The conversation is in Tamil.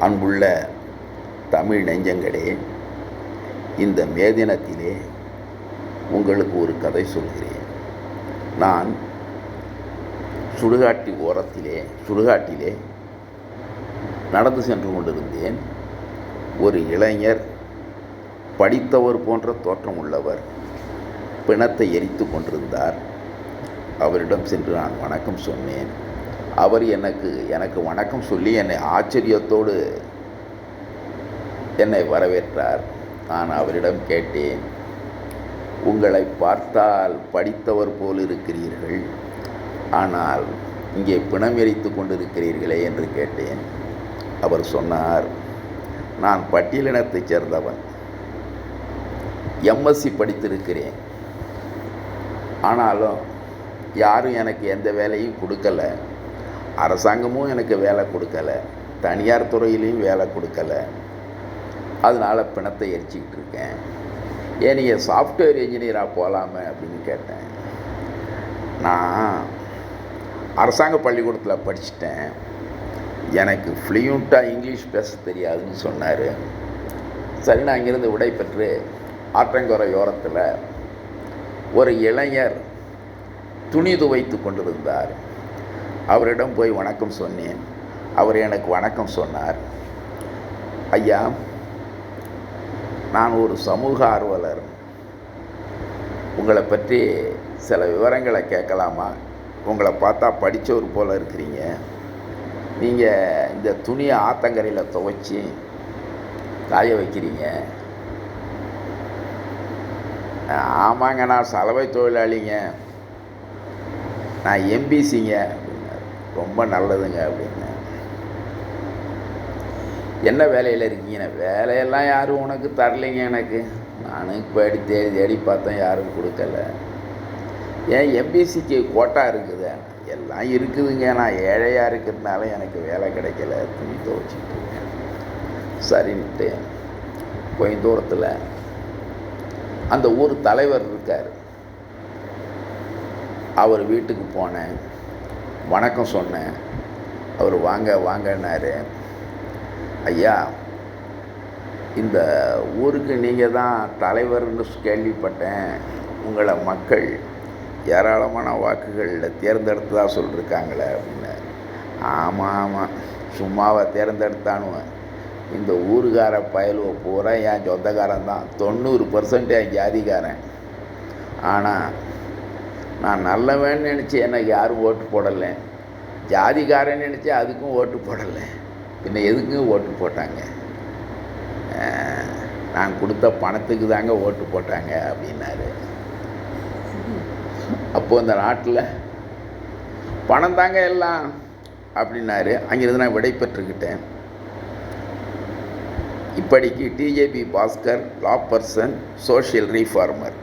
அன்புள்ள தமிழ் நெஞ்சங்களே, இந்த மே தினத்திலே உங்களுக்கு ஒரு கதை சொல்கிறேன். நான் சுடுகாட்டிலே நடந்து சென்று கொண்டிருந்தேன். ஒரு இளைஞர், படித்தவர் போன்ற தோற்றம் உள்ளவர், பிணத்தை எரித்து கொண்டிருந்தார். அவரிடம் சென்று நான் வணக்கம் சொன்னேன். அவர் எனக்கு வணக்கம் சொல்லி என்னை ஆச்சரியத்தோடு என்னை வரவேற்றார். நான் அவரிடம் கேட்டேன், உங்களை பார்த்தால் படித்தவர் போல் இருக்கிறீர்கள், ஆனால் இங்கே பிணம் எரித்து கொண்டிருக்கிறீர்களே என்று கேட்டேன். அவர் சொன்னார், நான் பட்டியலினத்தைச் சேர்ந்தவன், எம்எஸ்சி படித்திருக்கிறேன், ஆனாலும் யாரும் எனக்கு எந்த வேலையும் கொடுக்கலை, அரசாங்கமும் எனக்கு வேலை கொடுக்கலை, தனியார் துறையிலையும் வேலை கொடுக்கலை, அதனால் பிணத்தை எரிச்சிக்கிட்டு இருக்கேன். ஏன் நீங்கள் சாஃப்ட்வேர் இன்ஜினியராக போகலாமே அப்படின்னு கேட்டேன். நான் அரசாங்க பள்ளிக்கூடத்தில் படிச்சுட்டேன், எனக்கு ஃப்ளூயண்ட்டாக இங்கிலீஷ் பேச தெரியாதுன்னு சொன்னார். சரி, நான் இங்கிருந்து விடை பெற்று ஆற்றங்கரை ஓரத்தில் ஒரு இளைஞர் துணி துவைத்து கொண்டிருந்தார். அவரிடம் போய் வணக்கம் சொன்னேன். அவர் எனக்கு வணக்கம் சொன்னார். ஐயா, நான் ஒரு சமூக ஆர்வலர், உங்களை பற்றி சில விவரங்களை கேட்கலாமா? உங்களை பார்த்தா படித்தவர் போல் இருக்கிறீங்க. நீங்கள் இந்த துணியை ஆத்தங்கரையில் துவைச்சி காய வைக்கிறீங்க. ஆமாங்க, நான் சலவை தொழிலாளிங்க, நான் எம்பிசிங்க அப்படின்னாரு. ரொம்ப நல்லதுங்க அப்படின்னு. என்ன வேலையில் இருக்கீங்க? வேலையெல்லாம் யாரும் உனக்கு தரலைங்க, எனக்கு நானும் தேடி தேடி பார்த்தேன், யாரும் கொடுக்கல. ஏன் எம்பிசிக்கு கோட்டா இருக்குது? எல்லாம் இருக்குதுங்க, நான் ஏழையாக இருக்கிறதுனால எனக்கு வேலை கிடைக்கல, துணி துவைச்சிட்டு இருக்கேன். சரின்ட்டு கொஞ்சம் தூரத்தில் அந்த ஊர் தலைவர் இருக்கார். அவர் வீட்டுக்கு போனேன், வணக்கம் சொன்னேன். அவர் வாங்க வாங்கன்னாரு. ஐயா, இந்த ஊருக்கு நீங்கள் தான் தலைவர்னு கேள்விப்பட்டேன், உங்களை மக்கள் ஏராளமான வாக்குகளில் தேர்ந்தெடுத்ததாக சொல்லியிருக்காங்களே அப்படின்னு. ஆமாம், சும்மாவை தேர்ந்தெடுத்தானுவேன், இந்த ஊருக்கார பயலுவை பூரா என் சொந்தக்காரன் தான், 90% என் ஜாதிக்காரன். ஆனால் நான் நல்லவன்னு நினச்சி எனக்கு யாரும் ஓட்டு போடலை, ஜாதிக்காரன் நினச்சி அதுக்கும் ஓட்டு போடலை, பின்ன எதுக்கும் ஓட்டு போட்டாங்க? நான் கொடுத்த பணத்துக்கு தாங்க ஓட்டு போட்டாங்க அப்படின்னாரு. அப்போது இந்த நாட்டில் பணம் தாங்க எல்லாம் அப்படின்னாரு. அங்கிருந்து நான் விடை பெற்றுக்கிட்டேன். இப்படிக்கு டிஜேபி பாஸ்கர், லா பர்சன், சோஷியல் ரீஃபார்மர்.